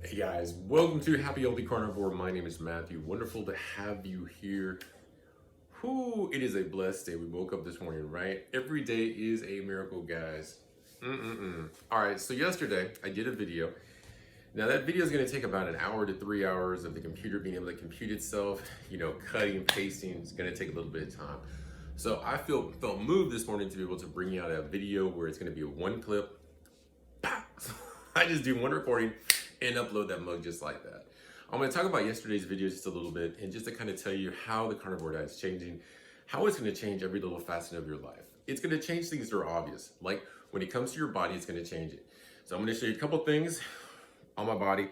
Hey guys, welcome to Happy Healthy Carnivore. My name is Matthew. Wonderful to have you here. Whoo, it is a blessed day. We woke up this morning, right? Every day is a miracle, guys. All right, so yesterday I did a video. Now that video is going to take about an hour to 3 hours of the computer being able to compute itself. Cutting and pasting is going to take a little bit of time. So I felt moved this morning to be able to bring you out a video where it's going to be a one clip. I just do one recording and upload that mug just like that. I'm going to talk about yesterday's video just a little bit and just to kind of tell you how the carnivore diet is changing, how it's going to change every little facet of your life. It's going to change things that are obvious. Like when it comes to your body, it's going to change it. So I'm going to show you a couple things on my body.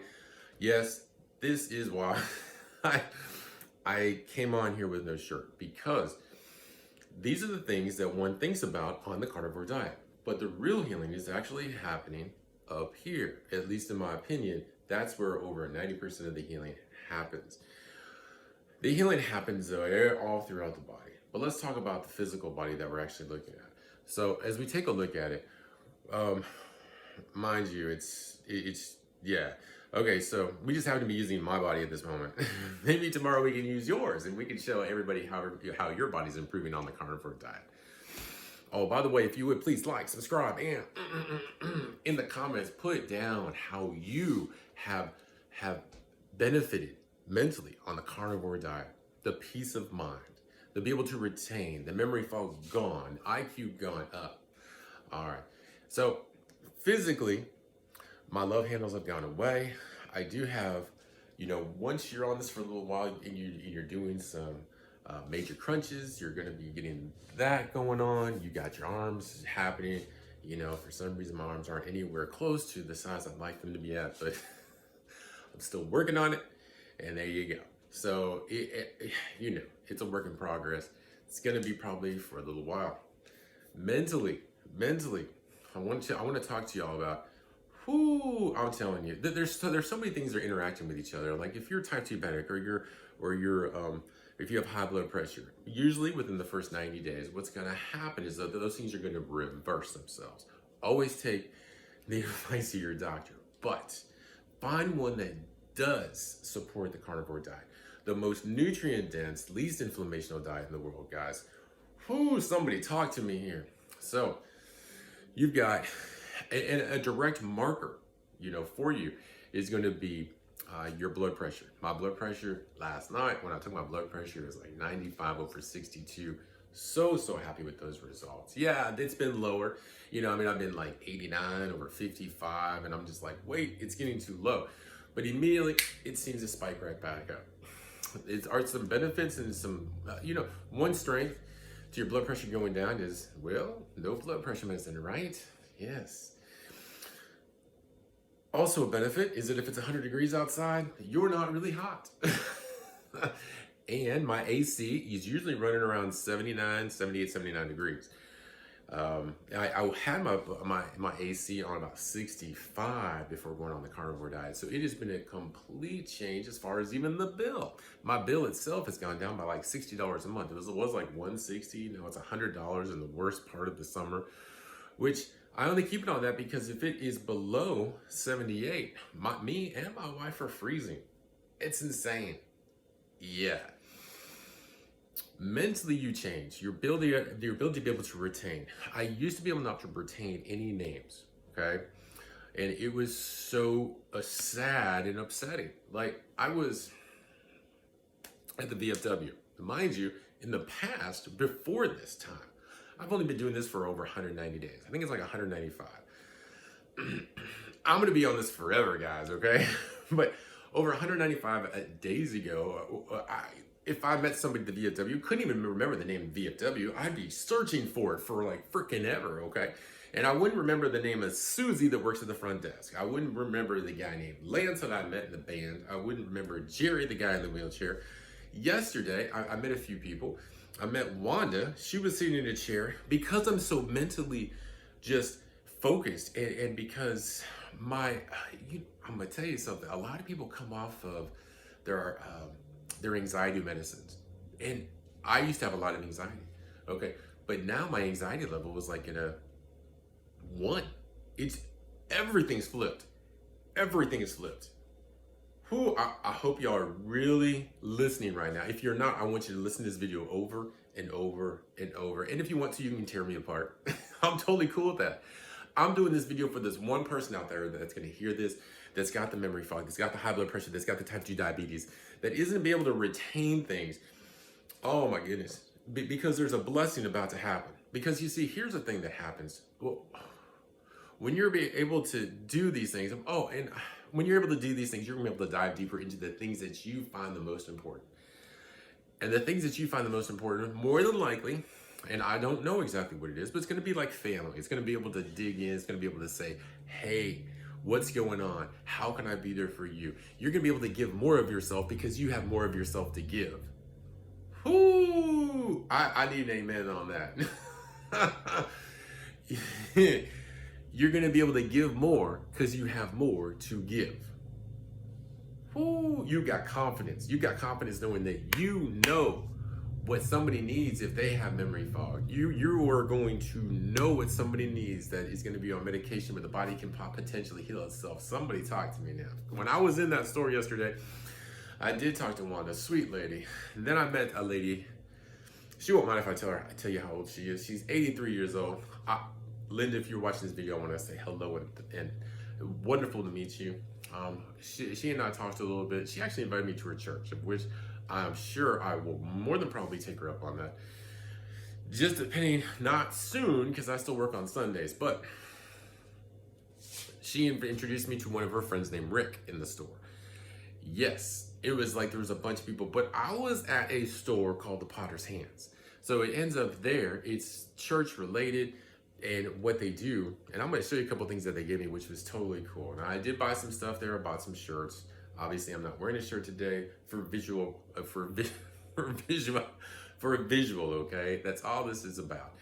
Yes, this is why I came on here with no shirt, because these are the things that one thinks about on the carnivore diet. But the real healing is actually happening up here, at least in my opinion. That's where over 90% of the healing happens. The healing happens all throughout the body. But let's talk about the physical body that we're actually looking at. So as we take a look at it, mind you, it's yeah. Okay, so we just happen to be using my body at this moment. Maybe tomorrow we can use yours and we can show everybody how your body's improving on the carnivore diet. Oh, by the way, if you would please like, subscribe, and in the comments, put down how you have benefited mentally on the carnivore diet, the peace of mind, to be able to retain, the memory fog gone, IQ gone up. All right. So physically, my love handles have gone away. I do have, once you're on this for a little while and you're doing some major crunches, you're going to be getting that going on. You got your arms happening. For some reason my arms aren't anywhere close to the size I'd like them to be at, but I'm still working on it, and there you go. So it's a work in progress. It's going to be probably for a little while. Mentally, I want to talk to y'all about I'm telling you, there's so many things that are interacting with each other. Like if you're type 2 diabetic if you have high blood pressure, usually within the first 90 days, what's going to happen is that those things are going to reverse themselves. Always take the advice of your doctor, but find one that does support the carnivore diet. The most nutrient dense, least inflammational diet in the world, guys. Somebody talk to me here. So you've got a direct marker, for you is going to be your blood pressure. My blood pressure last night, when I took my blood pressure, it was like 95/62. So happy with those results. Yeah, it's been lower. I've been like 89/55, and I'm just like, wait, it's getting too low. But immediately, it seems to spike right back up. Are some benefits and some, one strength to your blood pressure going down is, no blood pressure medicine, right? Yes. Also a benefit is that if it's 100 degrees outside, you're not really hot. And my AC is usually running around 78, 79 degrees. I had my AC on about 65 before going on the carnivore diet. So it has been a complete change as far as even the bill. My bill itself has gone down by like $60 a month. It was like $160, now it's $100 in the worst part of the summer, which I only keep it on that because if it is below 78, me and my wife are freezing. It's insane. Yeah. Mentally, you change. Your ability to be able to retain. I used to be able not to retain any names, okay? And it was so sad and upsetting. Like, I was at the VFW. Mind you, in the past, before this time, I've only been doing this for over 190 days. I think it's like 195. I'm going to be on this forever, guys, okay? But over 195 days ago, if I met somebody at the VFW, couldn't even remember the name VFW, I'd be searching for it for like freaking ever, okay? And I wouldn't remember the name of Susie that works at the front desk. I wouldn't remember the guy named Lance that I met in the band. I wouldn't remember Jerry, the guy in the wheelchair. Yesterday, I met a few people. I met Wanda. She was sitting in a chair. Because I'm so mentally just focused and because I'm going to tell you something. A lot of people come off of their anxiety medicines. And I used to have a lot of anxiety. Okay. But now my anxiety level was like in a 1. Everything's flipped. Everything is flipped. I hope y'all are really listening right now. If you're not, I want you to listen to this video over and over and over. And if you want to, you can tear me apart. I'm totally cool with that. I'm doing this video for this one person out there that's going to hear this, that's got the memory fog, that's got the high blood pressure, that's got the type 2 diabetes, that isn't be able to retain things. Oh my goodness. Because there's a blessing about to happen. Because you see, here's the thing that happens. Well, when you're able to do these things, and when you're able to do these things, you're going to be able to dive deeper into the things that you find the most important. And the things that you find the most important, more than likely, and I don't know exactly what it is, but it's going to be like family. It's going to be able to dig in. It's going to be able to say, hey, what's going on? How can I be there for you? You're going to be able to give more of yourself because you have more of yourself to give. Ooh, I need an amen on that. You're going to be able to give more because you have more to give. Ooh, you got confidence. You got confidence knowing that you know what somebody needs if they have memory fog. You are going to know what somebody needs that is going to be on medication where the body can potentially heal itself. Somebody talk to me now. When I was in that store yesterday, I did talk to Wanda, sweet lady. And then I met a lady. She won't mind if I tell you how old she is. She's 83 years old. Linda, if you're watching this video, I want to say hello and wonderful to meet you. She and I talked a little bit. She actually invited me to her church, of which I'm sure I will more than probably take her up on that. Just depending, not soon, because I still work on Sundays, but she introduced me to one of her friends named Rick in the store. Yes, it was like there was a bunch of people, but I was at a store called the Potter's Hands. So it ends up there. It's church related. And what they do, and I'm going to show you a couple things that they gave me, which was totally cool. Now, I did buy some stuff there. I bought some shirts. Obviously, I'm not wearing a shirt today for visual, okay? That's all this is about.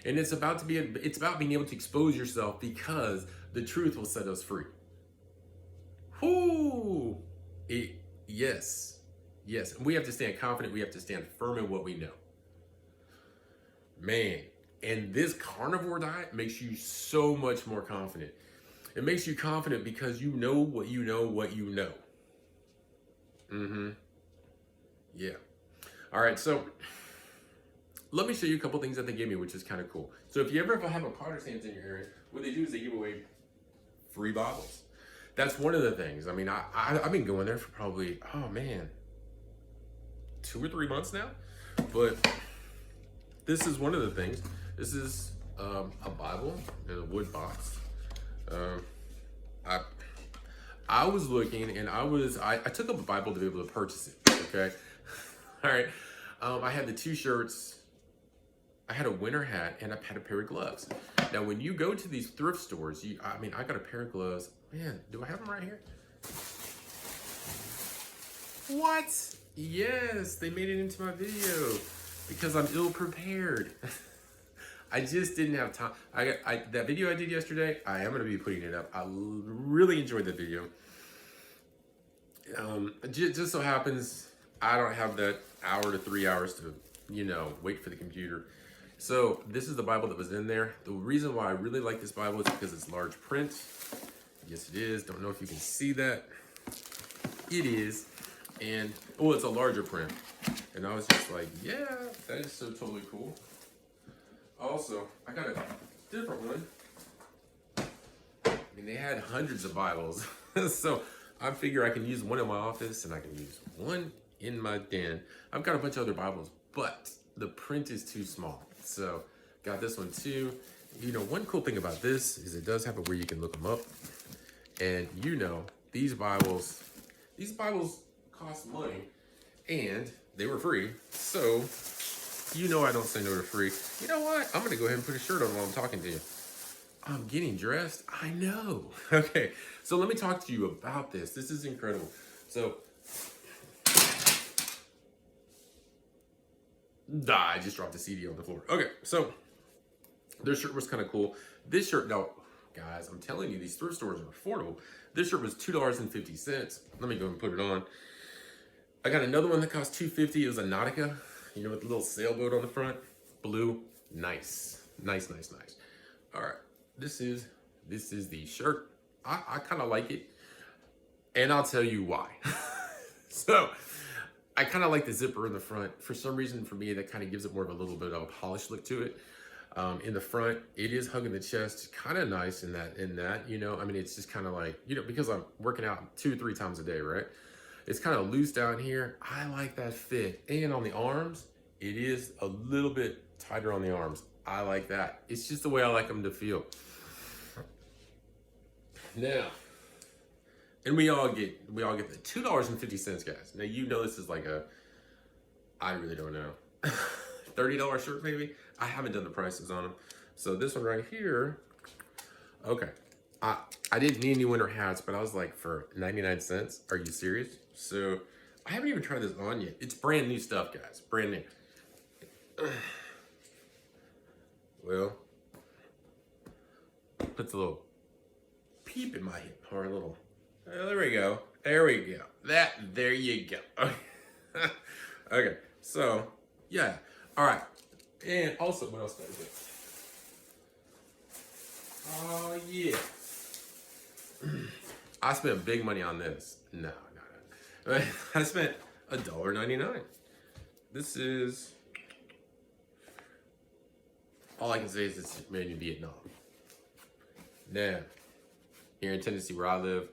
And it's about being able to expose yourself because the truth will set us free. Whoo! Yes. And we have to stand confident. We have to stand firm in what we know. Man. And this carnivore diet makes you so much more confident. It makes you confident because you know what you know what you know. Yeah. All right, so let me show you a couple things that they gave me, which is kind of cool. So if you ever have a Potter's Hands in your area, what they do is they give away free bottles. That's one of the things. I mean, I've been going there for probably, 2 or 3 months now. But this is one of the things. This is a Bible in a wood box. I was looking and I took up a Bible to be able to purchase it. Okay. All right. I had the 2 shirts. I had a winter hat and I had a pair of gloves. Now, when you go to these thrift stores, I got a pair of gloves. Man, do I have them right here? What? Yes, they made it into my video because I'm ill prepared. I just didn't have time. That video I did yesterday, I am going to be putting it up. I really enjoyed that video. Just so happens, I don't have that hour to 3 hours to, wait for the computer. So this is the Bible that was in there. The reason why I really like this Bible is because it's large print. Yes, it is. Don't know if you can see that. It is. And, it's a larger print. And I was just like, yeah, that is so totally cool. Also, I got a different one. They had hundreds of Bibles. So I figure I can use one in my office and I can use one in my den. I've got a bunch of other Bibles, but the print is too small. So got this one too. One cool thing about this is it does have it where you can look them up. And these Bibles cost money and they were free. So I don't say no to free. You know what? I'm going to go ahead and put a shirt on while I'm talking to you. I'm getting dressed. I know. Okay. So let me talk to you about this. This is incredible. So I just dropped the CD on the floor. Okay. So this shirt was kind of cool. This shirt, now, guys, I'm telling you, these thrift stores are affordable. This shirt was $2.50. Let me go and put it on. I got another one that cost $2.50. It was a Nautica. With the little sailboat on the front, blue, nice. All right, this is the shirt. I kind of like it, And I'll tell you why. So I kind of like the zipper in the front. For some reason, for me, that kind of gives it more of a little bit of a polished look to it. In the front, it is hugging the chest, kind of nice in that, you know, I mean, it's just kind of like, you know, because I'm working out 2-3 times a day, right? It's kind of loose down here. I like that fit. And on the arms, it is a little bit tighter on the arms. I like that. It's just the way I like them to feel. Now, and we all get the $2.50, guys. Now, you know, this is like I really don't know. $30 shirt maybe. I haven't done the prices on them. So this one right here, okay. I didn't need any winter hats, but I was like, for 99 cents, are you serious? So I haven't even tried this on yet. It's brand new stuff, guys, brand new. Well, puts a little peep in my hip, or a little, there we go. There you go. Okay, okay, so, yeah. All right, and also, what else did I do? Oh, yeah. I spent big money on this. No. I spent $1.99. This is, all I can say is it's made in Vietnam. Now, here in Tennessee where I live,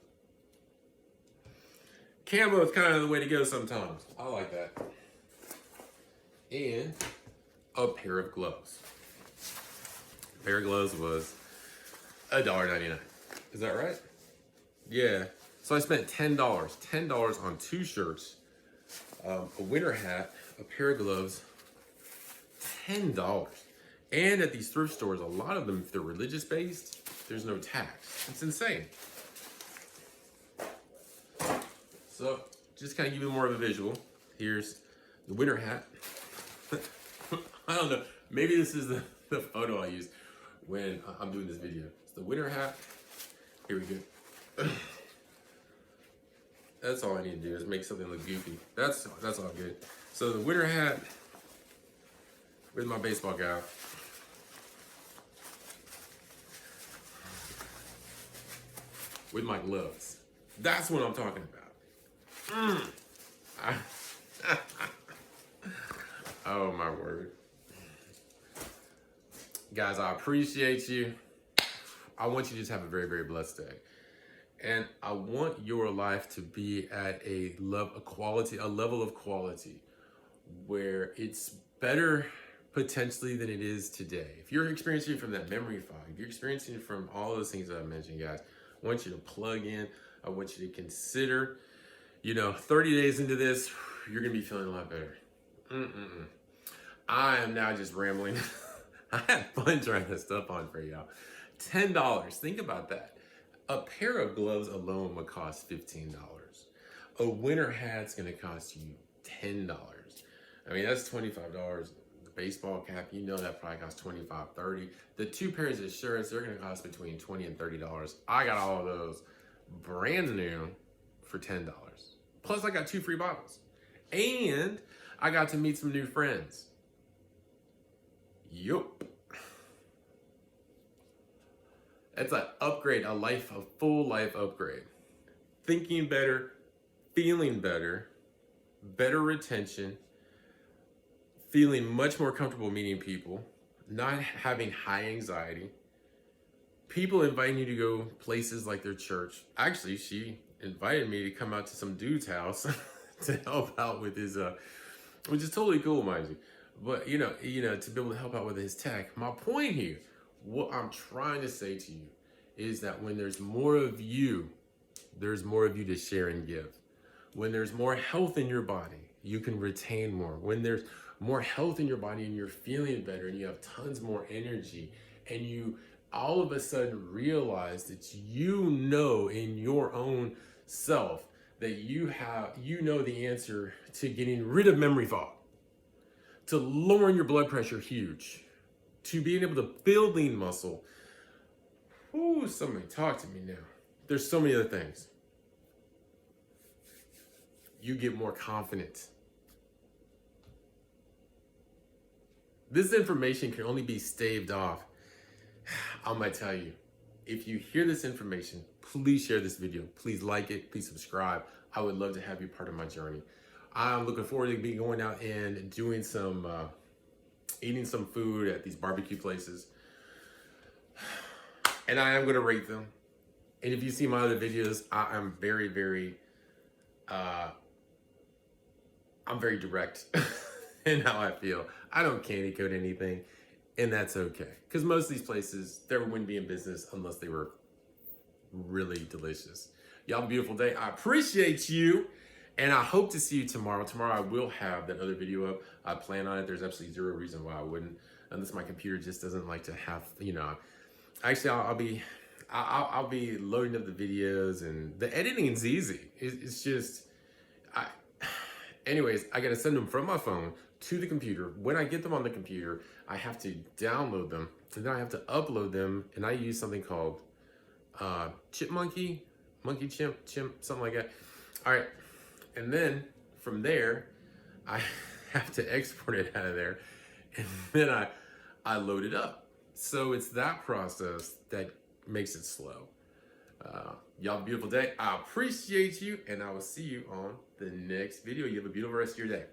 camo is kind of the way to go sometimes. I like that. And a pair of gloves. A pair of gloves was $1.99. Is that right? Yeah. So I spent $10. $10 on 2 shirts, a winter hat, a pair of gloves, $10. And at these thrift stores, a lot of them, if they're religious based, there's no tax. It's insane. So just kind of give you more of a visual. Here's the winter hat. I don't know. Maybe this is the photo I use when I'm doing this video. It's the winter hat. Here we go. That's all I need to do is make something look goofy. That's all good. So the winter hat with my baseball cap. With my gloves. That's what I'm talking about. Oh my word. Guys, I appreciate you. I want you to just have a very, very blessed day. And I want your life to be at a level of quality where it's better potentially than it is today. If you're experiencing from that memory fog, if you're experiencing from all those things that I mentioned, guys, I want you to plug in. I want you to consider, 30 days into this, you're going to be feeling a lot better. I am now just rambling. I had fun trying this stuff on for y'all. $10. Think about that. A pair of gloves alone would cost $15. A winter hat's going to cost you $10. I mean, that's $25. The baseball cap, that probably costs $25, $30. The 2 pairs of shirts, they're going to cost between $20 and $30. I got all of those brand new for $10. Plus, I got 2 free bottles. And I got to meet some new friends. Yup. That's an upgrade, a full life upgrade. Thinking better, feeling better, better retention, feeling much more comfortable meeting people, not having high anxiety, people inviting you to go places like their church. Actually, she invited me to come out to some dude's house to help out with his, which is totally cool, mind you. But, to be able to help out with his tech. My point here, what I'm trying to say to you is that when there's more of you, there's more of you to share and give. When there's more health in your body, you can retain more. When there's more health in your body and you're feeling better and you have tons more energy and you all of a sudden realize that in your own self that you know the answer to getting rid of memory fog, to lowering your blood pressure huge, to being able to build lean muscle. Ooh, somebody talk to me now. There's so many other things. You get more confident. This information can only be staved off. I'm gonna tell you, if you hear this information, please share this video. Please like it. Please subscribe. I would love to have you part of my journey. I'm looking forward to be going out and doing some, eating some food at these barbecue places. And I am going to rate them. And if you see my other videos, I'm very direct in how I feel. I don't candy coat anything, and that's okay. Because most of these places, they wouldn't be in business unless they were really delicious. Y'all have a beautiful day. I appreciate you, and I hope to see you tomorrow. Tomorrow I will have that other video up. I plan on it. There's absolutely zero reason why I wouldn't, unless my computer just doesn't like to have, actually I'll be loading up the videos, and the editing is easy. It's just, anyways, I gotta send them from my phone to the computer. When I get them on the computer, I have to download them, and then I have to upload them, and I use something called Monkey Chimp, something like that. All right, and then from there, I have to export it out of there, and then I load it up. So it's that process that makes it slow. Y'all have a beautiful day. I appreciate you, and I will see you on the next video. You have a beautiful rest of your day.